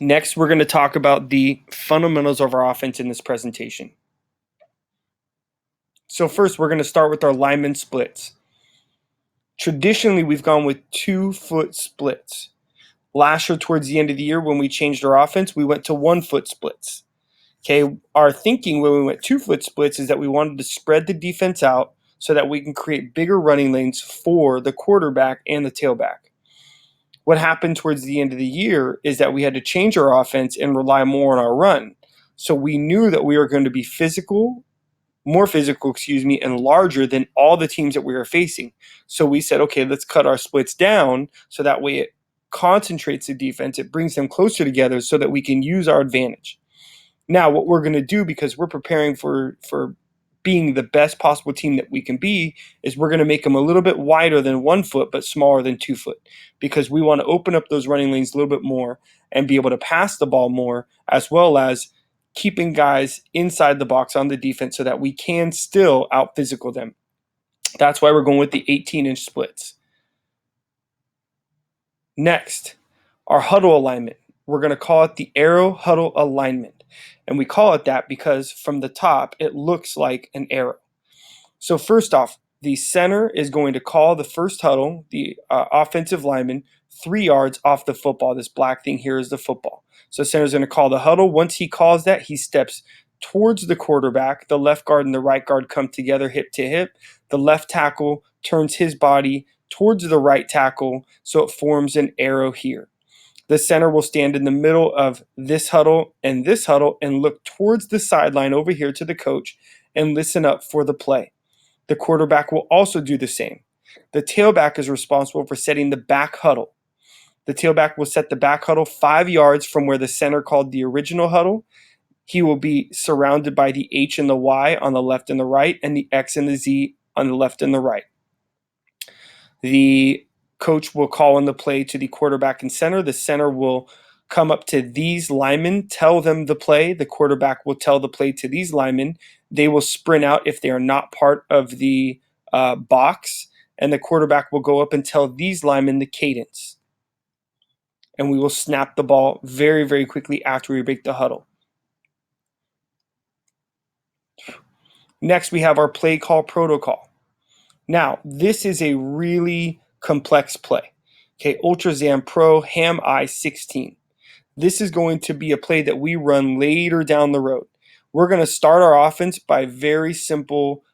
Next, we're going to talk about the fundamentals of our offense in this presentation. So first, we're going to start with our lineman splits. Traditionally, we've gone with 2-foot splits. Last year, towards the end of the year, when we changed our offense, we went to 1-foot splits. Okay, our thinking when we went 2-foot splits is that we wanted to spread the defense out so that we can create bigger running lanes for the quarterback and the tailback. What happened towards the end of the year is that we had to change our offense and rely more on our run. So we knew that we were going to be more physical, and larger than all the teams that we were facing. So we said, okay, let's cut our splits down so that way it concentrates the defense, it brings them closer together so that we can use our advantage. Now, what we're going to do, because we're preparing for being the best possible team that we can be, is we're going to make them a little bit wider than 1 foot, but smaller than 2 foot, because we want to open up those running lanes a little bit more and be able to pass the ball more, as well as keeping guys inside the box on the defense so that we can still out physical them. That's why we're going with the 18-inch splits. Next, our huddle alignment. We're going to call it the arrow huddle alignment. And we call it that because from the top, it looks like an arrow. So first off, the center is going to call the first huddle, the offensive lineman, 3 yards off the football. This black thing here is the football. So center is going to call the huddle. Once he calls that, he steps towards the quarterback. The left guard and the right guard come together hip to hip. The left tackle turns his body towards the right tackle, so it forms an arrow here. The center will stand in the middle of this huddle and look towards the sideline over here to the coach and listen up for the play. The quarterback will also do the same. The tailback is responsible for setting the back huddle. The tailback will set the back huddle 5 yards from where the center called the original huddle. He will be surrounded by the H and the Y on the left and the right, and the X and the Z on the left and the right. The coach will call on the play to the quarterback and center. The center will come up to these linemen, tell them the play. The quarterback will tell the play to these linemen. They will sprint out if they are not part of the box, and the quarterback will go up and tell these linemen the cadence. And we will snap the ball very, very quickly after we break the huddle. Next, we have our play call protocol. Now, this is a really complex play. Okay, Ultrazam Pro Ham I-16. This is going to be a play that we run later down the road. We're going to start our offense by very simple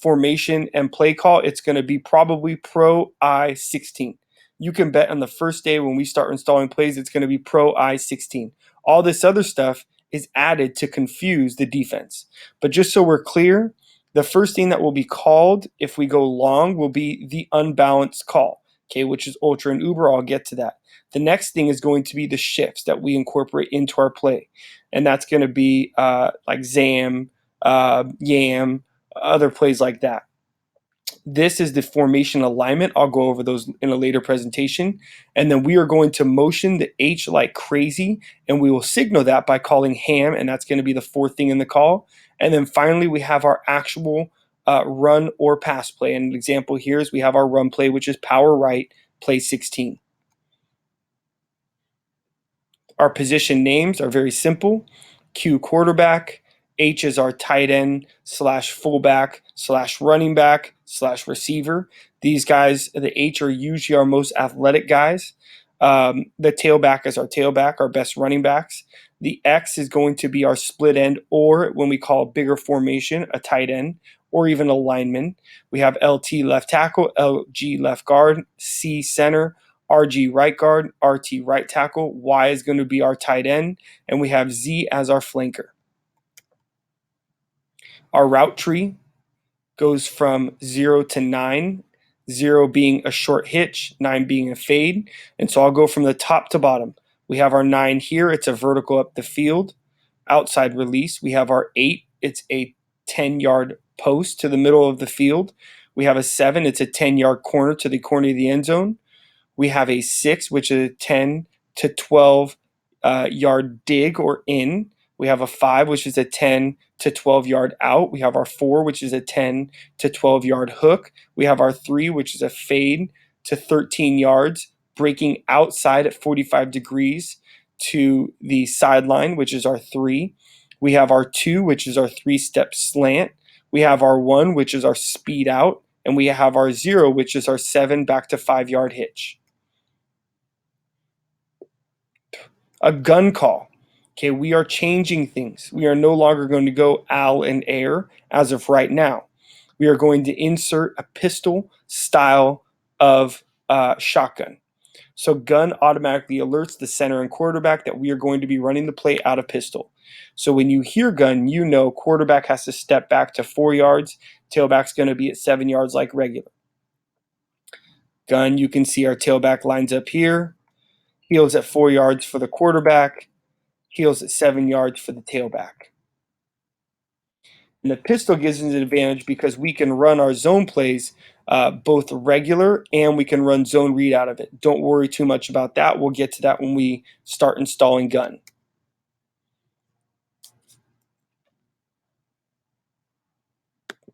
formation and play call. It's going to be probably Pro I-16. You can bet on the first day when we start installing plays, it's going to be Pro I-16. All this other stuff is added to confuse the defense. But just so we're clear, the first thing that will be called if we go long will be the unbalanced call, okay, which is ultra and uber. I'll get to that. The next thing is going to be the shifts that we incorporate into our play, and that's going to be like Zam, Yam, other plays like that. This is the formation alignment. I'll go over those in a later presentation. And then we are going to motion the H like crazy, and we will signal that by calling ham, and that's going to be the fourth thing in the call. And then finally, we have our actual run or pass play. And an example here is we have our run play, which is power right, play 16. Our position names are very simple. Q quarterback, H is our tight end / fullback / running back / receiver. These guys, the H are usually our most athletic guys. The tailback is our tailback, our best running backs. The X is going to be our split end, or when we call bigger formation, a tight end, or even a lineman. We have LT left tackle, LG left guard, C center, RG right guard, RT right tackle, Y is going to be our tight end, and we have Z as our flanker. Our route tree goes from 0 to 9, 0 being a short hitch, 9 being a fade. And so I'll go from the top to bottom. We have our 9 here. It's a vertical up the field, outside release. We have our 8. It's a 10-yard post to the middle of the field. We have a 7. It's a 10-yard corner to the corner of the end zone. We have a 6, which is a 10 to 12 yard dig or in. We have a 5, which is a 10 to 12 yard out. We have our 4, which is a 10 to 12 yard hook. We have our 3, which is a fade to 13 yards breaking outside at 45 degrees to the sideline, which is our 3. We have our 2, which is our 3-step slant. We have our 1, which is our speed out. And we have our 0, which is our 7 back to 5-yard hitch. A gun call. Okay, we are changing things. We are no longer going to go al and air as of right now. We are going to insert a pistol style of shotgun. So gun automatically alerts the center and quarterback that we are going to be running the play out of pistol. So when you hear gun, you know quarterback has to step back to 4 yards. Tailback's going to be at 7 yards like regular. Gun, you can see our tailback lines up here. Heels at 4 yards for the quarterback. Heels at 7 yards for the tailback. And the pistol gives us an advantage because we can run our zone plays both regular and we can run zone read out of it. Don't worry too much about that. We'll get to that when we start installing gun.